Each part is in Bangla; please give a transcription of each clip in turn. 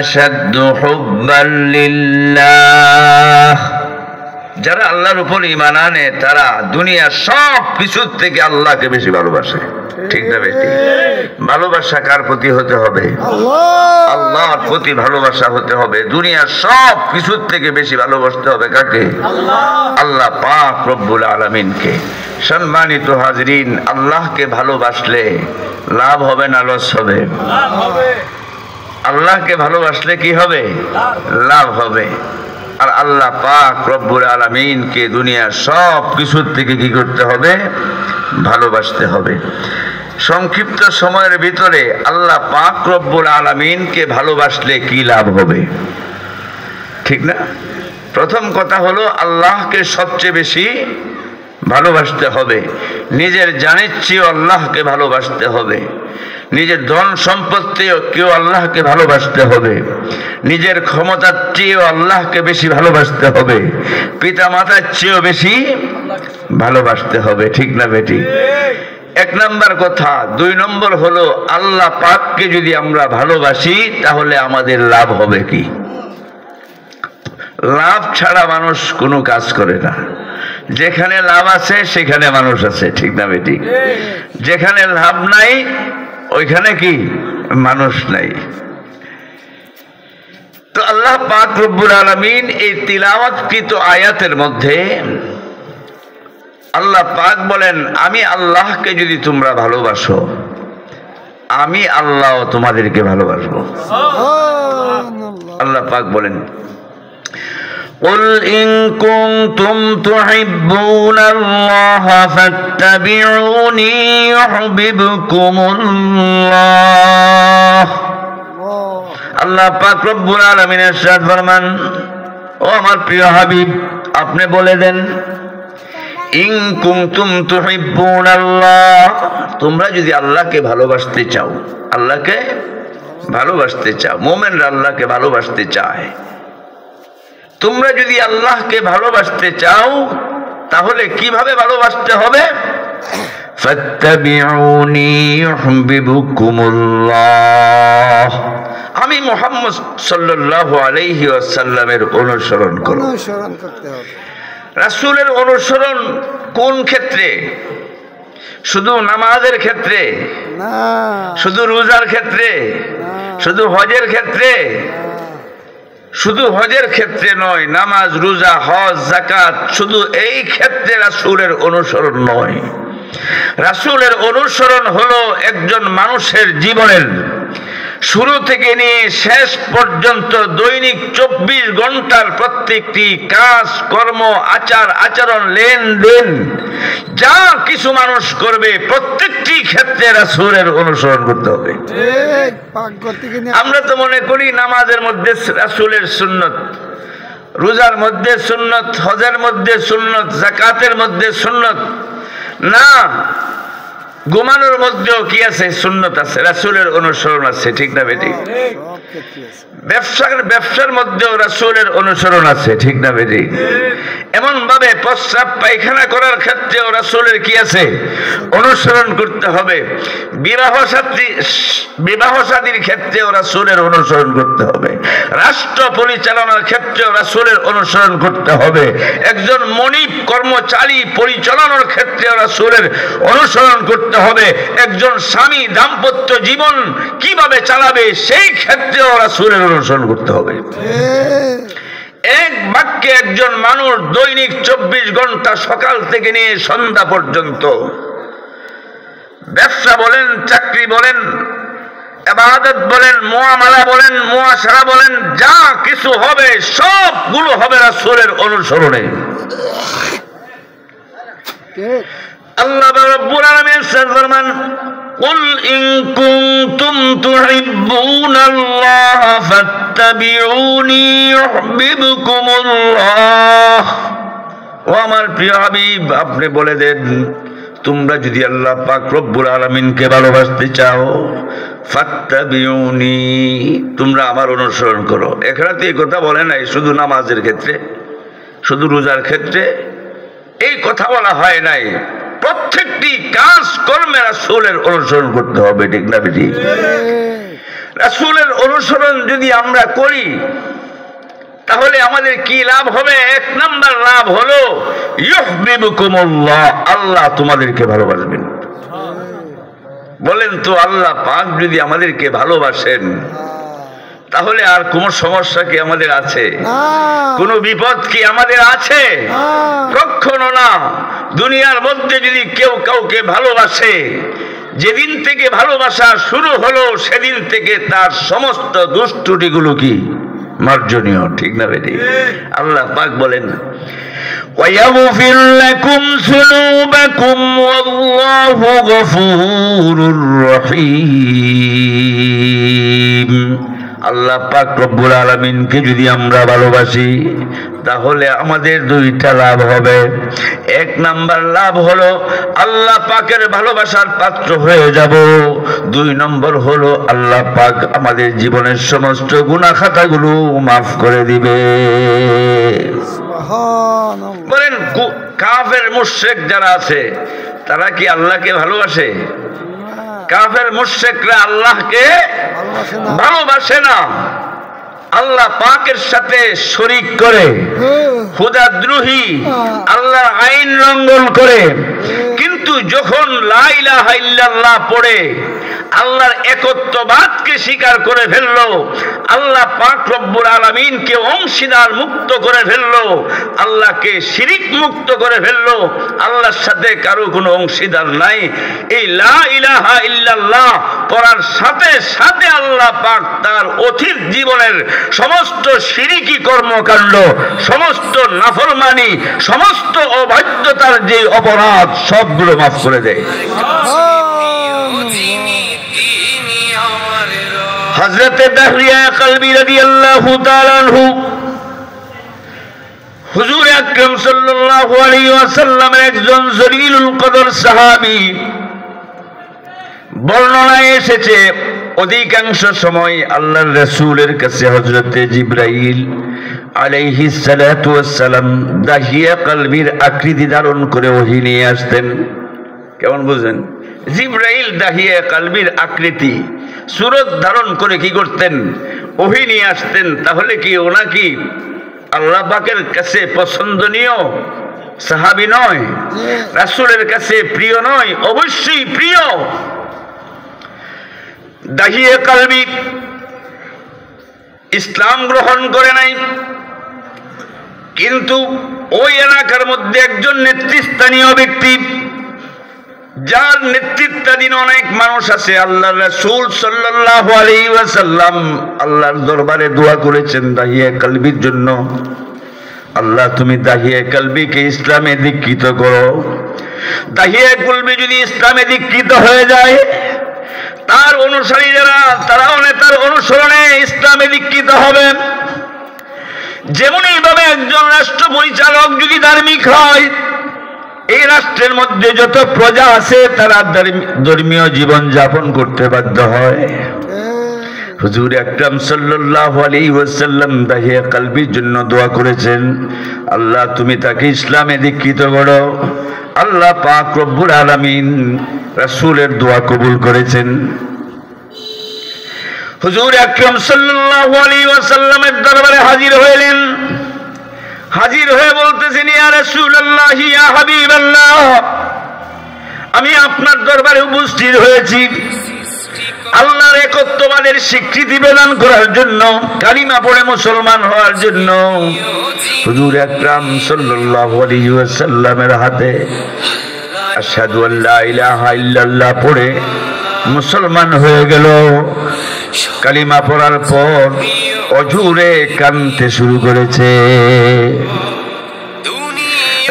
আশাদ্দু হুব্বান লিল্লাহ, যারা আল্লাহর উপর ঈমান আনে তারা দুনিয়ার সব কিছুর থেকে আল্লাহকে বেশি ভালোবাসে। ঠিক না বেটি? ভালোবাসা কার প্রতি হতে হবে? আল্লাহর প্রতি ভালোবাসা হতে হবে। দুনিয়ার সব কিছুর থেকে বেশি ভালোবাসতে হবে কাকে? আল্লাহ পাক রব্বুল আলামিনকে। সম্মানিত হাজরিন, আল্লাহকে ভালোবাসলে লাভ হবে না লস হবে? লাভ হবে। আল্লাহকে ভালোবাসলে কি হবে? লাভ হবে। আর আল্লাহ পাক রব্বুল আলামিনকে দুনিয়ার সব কিছুর থেকে কি করতে হবে? ভালোবাসতে হবে। সংক্ষিপ্ত সময়ের ভিতরে আল্লাহ পাক রব্বুল আলামিনকে ভালোবাসলে কি লাভ হবে? ঠিক না? প্রথম কথা হলো আল্লাহকে সবচেয়ে বেশি ভালোবাসতে হবে। নিজের জানের চেয়েও আল্লাহকে ভালোবাসতে হবে। নিজের ধন সম্পত্তিও কেউ আল্লাহকে ভালোবাসতে হবে। নিজের ক্ষমতার চেয়েও আল্লাহকে বেশি ভালোবাসতে হবে। পিতা মাতার চেয়েও বেশি ভালোবাসতে হবে। ঠিক না বেটি? এক নম্বর কথা। দুই নম্বর হলো আল্লাহ পাককে যদি আমরা ভালোবাসি তাহলে আমাদের লাভ হবে কি? লাভ ছাড়া মানুষ কোনো কাজ করে না। যেখানে লাভ আছে সেখানে মানুষ আছে। ঠিক না বেটি? যেখানে লাভ নাই ওইখানে কি মানুষ নাই। তো আল্লাহ পাক রব্বুল আলামিন এই তিলাওয়াতকৃত আয়াতের মধ্যে আল্লাহ পাক বলেন, আমি আল্লাহকে যদি তোমরা ভালোবাসো আমি আল্লাহ তোমাদেরকে ভালোবাসবো। আল্লাহ পাক বলেন, قل إن كنتم تحبون الله فاتبعوني يحببكم الله। আল্লাহ পাক রব্বুল আলামিন ইরশাদ ফরমান, ও আমার প্রিয় হাবিব আপনি বলে দেন, ইন কুনতুম তুহিব্বুনাল্লাহ, তোমরা যদি আল্লাহকে ভালোবাসতে চাও, আল্লাহকে ভালোবাসতে চাও, মুমিনরা আল্লাহকে ভালোবাসতে চায়, তোমরা যদি আল্লাহকে ভালোবাসতে চাও তাহলে কিভাবে ভালোবাসতে হবে? ফাত্তাবিউনি ইউহিব্বুকুমুল্লাহ, আমি মুহাম্মদ সাল্লাল্লাহু আলাইহি ওয়াসাল্লামের অনুসরণ করো। অনুসরণ করতে হবে। রাসূলের অনুসরণ কোন ক্ষেত্রে? শুধু নামাজের ক্ষেত্রে না, শুধু রোজার ক্ষেত্রে না, শুধু হজের ক্ষেত্রে শুধু হজের ক্ষেত্রে নয়, নামাজ রোজা হজ যাকাত শুধু এই ক্ষেত্রে রাসূলের অনুসরণ নয়। রাসূলের অনুসরণ হলো একজন মানুষের জীবনের শুরু থেকে নিয়ে শেষ পর্যন্ত দৈনিক 24 ঘন্টার প্রত্যেকটি কাজ কর্ম আচার আচরণ লেনদেন যা কিছু মানুষ করবে প্রত্যেকটি ক্ষেত্রে রাসূলের অনুসরণ করতে হবে। আমরা তো মনে করি নামাজের মধ্যে রাসূলের সুন্নত, রোজার মধ্যে সুন্নত, হজের মধ্যে সুন্নত, যাকাতের মধ্যে সুন্নত। না, ঘুমানোর মধ্যেও কি আছে? সুন্নত আছে, রাসূলের অনুসরণ আছে। ঠিক না বেটি? ব্যবসার মধ্যেও রাসূলের অনুসরণ আছে। ঠিক না বেটি? এমন ভাবে প্রস্রাব পায়খানা করার ক্ষেত্রেও রাসূলের কি আছে? অনুসরণ করতে হবে। বিবাহ শাদীর ক্ষেত্রেও রাসূলের অনুসরণ করতে হবে। রাষ্ট্র পরিচালনার ক্ষেত্রেও রাসূলের অনুসরণ করতে হবে। একজন মনিব কর্মচারী পরিচালনার ক্ষেত্রেও রাসূলের অনুসরণ করতে হবে। একজন স্বামী দাম্পত্য জীবন কিভাবে চালাবে সেই ক্ষেত্রেও রাসূলের অনুসরণ করতে হবে। এক বাক্যে একজন মানুষ দৈনিক 24 ঘন্টা সকাল থেকে নিয়ে সন্ধ্যা পর্যন্ত ব্যবসা বলেন, চাকরি বলেন, ইবাদত বলেন, মুআমালা বলেন, মুআশারা বলেন, যা কিছু হবে সবগুলো হবে রাসূলের অনুসরণে। আল্লাহ রাব্বুল আলামিন ফরমান, কুল ইন কুনতুম তুহিব্বুনাল্লাহ ফাত্তাবিউনি ইউহিব্বুকুমুল্লাহ। ও আমার প্রিয় হাবিব আপনি বলে দেন, তোমরা যদি আল্লাহ পাক রব্বুল আলামিনকে ভালোবাসতে চাও ফাত্তাবিউনি, তোমরা আমার অনুসরণ করো। এখানে তো এই কথা বলে নাই শুধু নামাজের ক্ষেত্রে, শুধু রোজার ক্ষেত্রে এই কথা বলা হয় নাই। প্রত্যেকটি কাজ কর্মে রাসূলের অনুসরণ করতে হবে। ঠিক না বেটি? রাসূলের অনুসরণ যদি আমরা করি তাহলে আমাদের কি লাভ হবে? এক নাম্বার লাভ হলো ইউহিব্বুকুমুল্লাহ, আল্লাহ তোমাদেরকে ভালোবাসবেন। বলেন তো, আল্লাহ পাক যদি আমাদেরকে ভালোবাসেন তাহলে আর কোনো সমস্যা কি আমাদের আছে? কোনো বিপদ কি আমাদের আছে? কখনো না। দুনিয়ার মধ্যে যদি কেউ কাউকে ভালোবাসে, যেদিন থেকে ভালোবাসা শুরু হলো সেদিন থেকে তার সমস্ত দুষ্টুটিগুলো কি মার্জনীয়, ঠিক না বেটি? আল্লাহ পাক বলেন وَيَغْفِرْ لَكُمْ ذُنُوبَكُمْ وَاللَّهُ غَفُورٌ رَّحِيمٌ। আল্লাহ পাক রব্বুল আলামিনকে যদি আমরা ভালোবাসি তাহলে আমাদের দুইটা লাভ হবে। এক নাম্বার লাভ হলো আল্লাহ পাকের ভালোবাসার পাত্র হয়ে যাব। দুই নম্বর হলো আল্লাহ পাক আমাদের জীবনের সমস্ত গুনাহ খাতাগুলো মাফ করে দিবে। বলেন, কাফের মুশরিক যারা আছে তারা কি আল্লাহকে ভালোবাসে? কাফের মুশরিকরা আল্লাহকে ভালোবাসে না। আল্লাহ পাকের সাথে শরীক করে, খোদাদ্রোহী, আল্লাহর আইন লঙ্ঘন করে। কিন্তু যখন লা ইলাহা ইল্লাল্লাহ পড়ে আল্লাহর একত্ববাদকে স্বীকার করে ফেললো, আল্লাহ পাক রব্বুল আলামিনকে অংশীদার মুক্ত করে ফেললো, আল্লাহকে শিরিক মুক্ত করে ফেললো, আল্লাহর সাথে কারো কোনো অংশীদার নাই। এই লা ইলাহা ইল্লাল্লাহ পড়ার সাথে সাথে আল্লাহ পাক তার অতীত জীবনের সমস্ত শিরিকি কর্মকাণ্ড, সমস্ত নাফরমানি, সমস্ত অবাধ্যতার যে অপরাধ সবগুলো মাফ করে দেয়। হযরত দাহরিয়া কলবি রাদিয়াল্লাহু তাআলা আনহু হুজুর আকরাম সাল্লাল্লাহু আলাইহি ওয়াসাল্লামের একজন জলিলুল কদর সাহাবী। বর্ণনায় এসেছে অধিকাংশ সময় আল্লাহর রাসূলের কাছে হযরতে জিবরাইল আলাইহিস সালাতু ওয়াস সালাম দাহিয়া কলবির আকৃতি ধারণ করে ওহী নিয়ে আসতেন। কেমন বুঝেন? জিবরাইল দাহিয়া কলবির আকৃতি সুরত ধারণ করে কি করতেন? ওহী নিয়ে আসতেন। তাহলে কি ওনা কি আল্লাহ পাকের কাছে পছন্দনীয় সাহাবী নয়? রাসূলের কাছে প্রিয় নয়? অবশ্যই প্রিয়। দাহিয়ে কলবি ইসলাম গ্রহণ করে নাই, কিন্তু ওই এলাকার মধ্যে একজন নেতৃস্থানীয় ব্যক্তি, যার নেতৃত্বাধীন অনেক মানুষ আছে। আল্লাহর রাসূল সাল্লাল্লাহু আলাইহি ওয়াসাল্লাম আল্লাহর দরবারে দোয়া করেছেন দাহিয়ে কলবির জন্য, আল্লাহ তুমি দাহিয়ে কলবিকে ইসলামে দীক্ষিত করো। দাহিয়ে কলবি যদি ইসলামে দীক্ষিত হয়ে যায়, তার অনুসারী যারা তারাও তার অনুসরণে ইসলামে দীক্ষিত হবে। যেমন এইভাবে একজন রাষ্ট্র পরিচালক যদি ধার্মিক হয়, এই রাষ্ট্রের মধ্যে যত প্রজা আছে তারা ধর্মীয় জীবন যাপন করতে বাধ্য হয়। হুজুর আকরাম সাল্লাল্লাহু আলাইহি ওয়াসাল্লাম দাহিয়া কলবির জন্য দোয়া করেছেন, আল্লাহ তুমি তাকে ইসলামে দীক্ষিত করো। আল্লাহ পাক রব্বুল আলামিন রাসূলের দোয়া কবুল করেছেন। হুজুর আকরাম সাল্লাল্লাহু আলাইহি ওয়াসাল্লামের দরবারে হাজির হলেন। হাজির হয়ে বলতেছেন, ইয়া রাসূলুল্লাহ, ইয়া হাবিবাল্লাহ, আমি আপনার দরবারে উপস্থিত হয়েছি আল্লাহর একত্ববাদের স্বীকৃতি প্রদান করার জন্য, কালিমা পড়ে মুসলমান হওয়ার জন্য। হুজুর আকরাম সাল্লাল্লাহু আলাইহি ওয়াসাল্লামের হাতে আশহাদু আল্লা ইলাহা ইল্লাল্লাহ পড়ে মুসলমান হয়ে গেল। কালিমা পড়ার পর অজুরে কাঁদতে শুরু করেছে।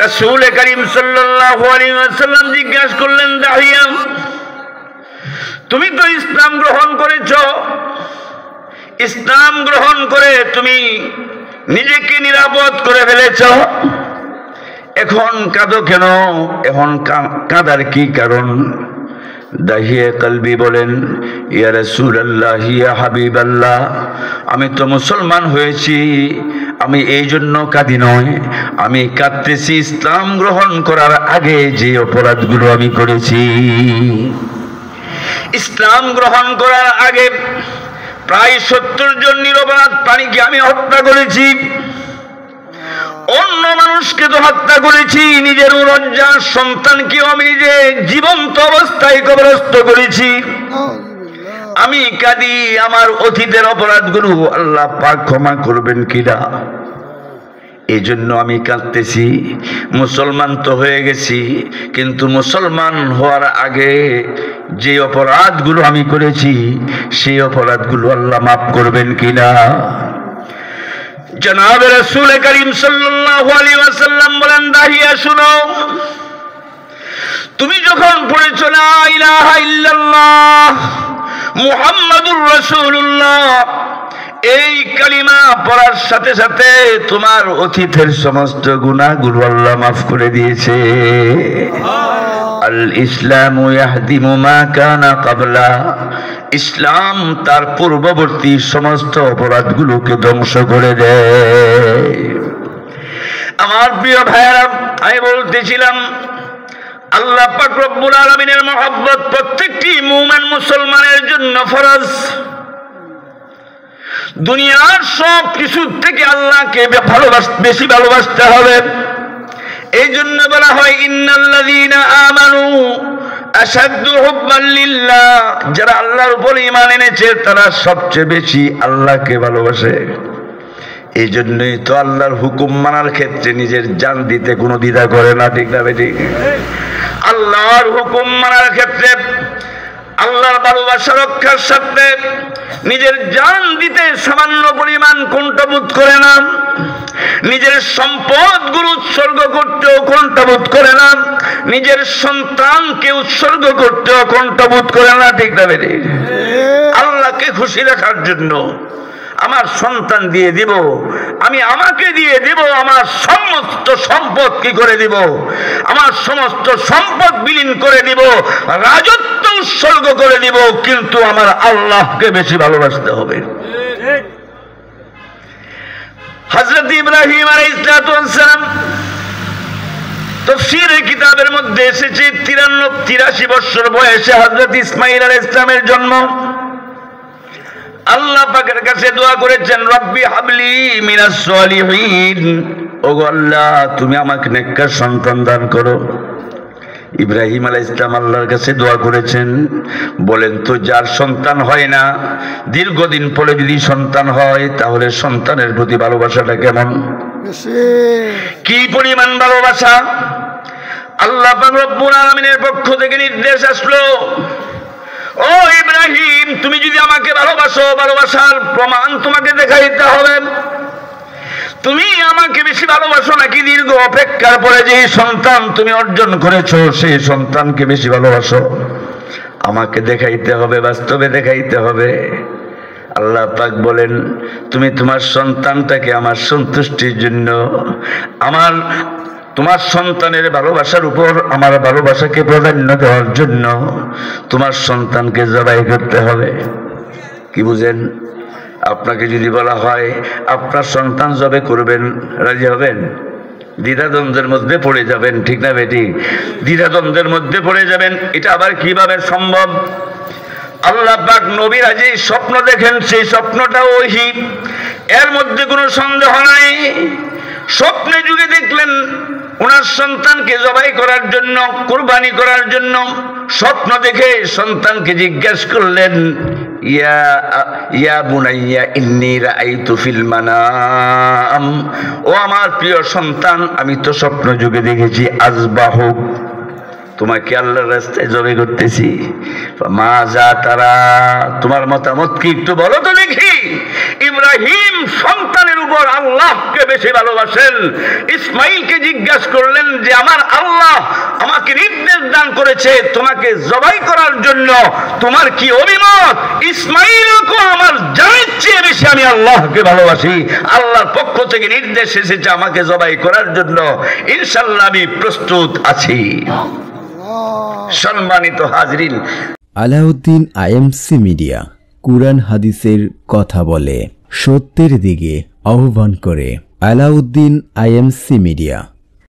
রাসূল করিম সাল্লাল্লাহু আলাইহি ওয়াসাল্লাম জিজ্ঞাসা করলেন, দাহিয়া, তুমি তো ইসলাম গ্রহণ করেছো, ইসলাম গ্রহণ করে তুমি নিজেকে নিরাপদ করে ফেলেছো, এখন কাঁদো কেন? এখন কাঁদার কি কারণ? দাহিয়ে কলবি বলেন, ইয়া রাসূলুল্লাহ, ইয়া হাবিবাল্লাহ, আমি তো মুসলমান হয়েছি, আমি এই জন্য কাঁদি নয়, আমি কাঁদতেছি ইসলাম গ্রহণ করার আগে যে অপরাধগুলো আমি করেছি। ইসলাম গ্রহণ করার আগে প্রায় 70 জন নিরপরাধ প্রাণীকে আমি হত্যা করেছি। অন্য মানুষকে তো হত্যা করেছি, নিজের লজ্জার সন্তানকেও আমি নিজে জীবন্ত অবস্থায় কবরস্থ করেছি। আমি কাঁদি, আমার অতীতের অপরাধগুলো আল্লাহ পাক ক্ষমা করবেন কিনা, এই জন্য আমি কাঁদতেছি। মুসলমান তো হয়ে গেছি, কিন্তু মুসলমান হওয়ার আগে যে অপরাধগুলো আমি করেছি সেই অপরাধগুলো আল্লাহ মাফ করবেন কিনা। জনাব রাসূল করিম সাল্লাল্লাহু আলাইহি ওয়াসাল্লাম বলেন, দাহিয়া শুনো, তুমি যখন পড়েছো লা ইলাহা ইল্লাল্লাহ মুহাম্মাদুর রাসূলুল্লাহ, এই কালিমা পড়ার সাথে সাথে তোমার অতীতের সমস্ত গুনাহগুলো আল্লাহ মাফ করে দিয়েছে। আল ইসলামু ইয়াহদিমু মা কানা ক্বাবলা, ইসলাম তার পূর্ববর্তী সমস্ত অপরাধগুলোকে ধ্বংস করে দেয়। আমার প্রিয় ভাইয়েরা, আমি বলতেছিলাম আল্লাহ পাক রব্বুল আলামিনের মহব্বত প্রত্যেকটি মুমিন মুসলমানের জন্য ফরজ। দুনিয়ার সব কিছু থেকে আল্লাহকে বেশি ভালোবাসতে হবে। এই জন্য বলা হয় ইন্নাল্লাযীনা আমানু আশাদ্দু হুব্বান লিল্লাহ, যারা আল্লাহর উপর ঈমান এনেছে তারা সবচেয়ে বেশি আল্লাহকে ভালোবাসে। এই জন্যই তো আল্লাহর হুকুম মানার ক্ষেত্রে নিজের জান দিতে কোনো দ্বিধা করে না, ঠিক না বেটি? আল্লাহর হুকুম মানার ক্ষেত্রে, আল্লাহর ভালোবাসা রক্ষার সাথে নিজের জান দিতে সামান্য পরিমাণ কুণ্ঠাবোধ করে না, নিজের সম্পদগুলো উৎসর্গ করতেও কুণ্ঠাবোধ করে না, নিজের সন্তানকে উৎসর্গ করতেও কুণ্ঠাবোধ করে না, ঠিক না বেটি? আল্লাহকে খুশি রাখার জন্য আমার সন্তান দিয়ে দিব, আমি আমাকে দিয়ে দিব, আমার সমস্ত সম্পদ কি করে দিব, আমার সমস্ত সম্পদ বিলীন করে দিব, রাজত্ব উৎসর্গ করে দিব, কিন্তু আমার আল্লাহকে বেশি ভালোবাসতে হবে। হযরত ইব্রাহিম আলাইহিস সালাম তাফসীরের কিতাবের মধ্যে এসেছে 83 বছর বয়সে হযরত ইসমাঈল আলাইহিস সালামের জন্ম। আল্লাহ পাকের কাছে দোয়া করেছেন, রব্বি হাবলি মিনাস সালিহিন, ওগো আল্লাহ তুমি আমাকে নেককার সন্তান দান করো। ইব্রাহিম আলাইহিস সালাম আল্লাহর কাছে দোয়া করেছেন। বলেন তো, যার সন্তান হয় না, দীর্ঘদিন পরে যদি সন্তান হয়, তাহলে সন্তানের প্রতি ভালোবাসাটা কেমন, কি পরিমাণ ভালোবাসা। আল্লাহ পাক রব্বুল আলামিনের পক্ষ থেকে নির্দেশ আসলো, ও ইব্রাহিম, তুমি যদি আমাকে ভালোবাসো, ভালোবাসার প্রমাণ তোমাকে দেখাইতে হবে। তুমি আমাকে বেশি ভালোবাসো নাকি দীর্ঘ অপেক্ষার পরে যে সন্তান তুমি অর্জন করেছো সেই সন্তানকে বেশি ভালোবাসো, আমাকে দেখাইতে হবে, বাস্তবে দেখাইতে হবে। আল্লাহ পাক বলেন, তুমি তোমার সন্তানটাকে আমার সন্তুষ্টির জন্য, তোমার সন্তানের ভালোবাসার উপর আমার ভালোবাসাকে প্রাধান্য দেওয়ার জন্য তোমার সন্তানকে জবাই করতে হবে। কি বুঝেন? আপনাকে যদি বলা হয় আপনার সন্তান জবাই করবেন, রাজি হবেন? দ্বিধাদ্বন্দ্বের মধ্যে পড়ে যাবেন, ঠিক না বেটি? দ্বিধাদ্বন্দ্বের মধ্যে পড়ে যাবেন। এটা আবার কিভাবে সম্ভব? আল্লাহ পাক নবীরা যে স্বপ্ন দেখেন সেই স্বপ্নটা ওহী, এর মধ্যে কোনো সন্দেহ নাই। স্বপ্নে যুগে দেখলেন ওনার সন্তানকে জবাই করার জন্য, কুরবানি করার জন্য। স্বপ্ন দেখে সন্তানকে জিজ্ঞাসা করলেন, ইয়া বুনাইয়া ইন্নী রাআইতু ফিল মানাম, ও আমার প্রিয় সন্তান, আমি তো স্বপ্ন যুগে দেখেছি আযবাহুক, তোমাকে আল্লাহর রাস্তায় জবাই করতেছি। মা যা তারা, তোমার মতামত কি একটু বলো তো দেখি। ইব্রাহিম সন্তানের উপর আল্লাহকে বেশি ভালোবাসেন। ইসমাইলকে জিজ্ঞাসা করলেন যে আমার আল্লাহ আমাকে নির্দেশ দান করেছে তোমাকে জবাই করার জন্য, তোমার কি অভিমত? ইসমাইলকে আমার জানের চেয়ে বেশি আমি আল্লাহকে ভালোবাসি। আল্লাহর পক্ষ থেকে নির্দেশ এসেছে আমাকে জবাই করার জন্য, ইনশাআল্লাহ আমি প্রস্তুত আছি। সম্মানিত হাজরিন, আলাউদ্দিন আইএমসি মিডিয়া কুরআন হাদিসের কথা বলে, সত্যের দিকে আহ্বান করে। Alauddin IMC media.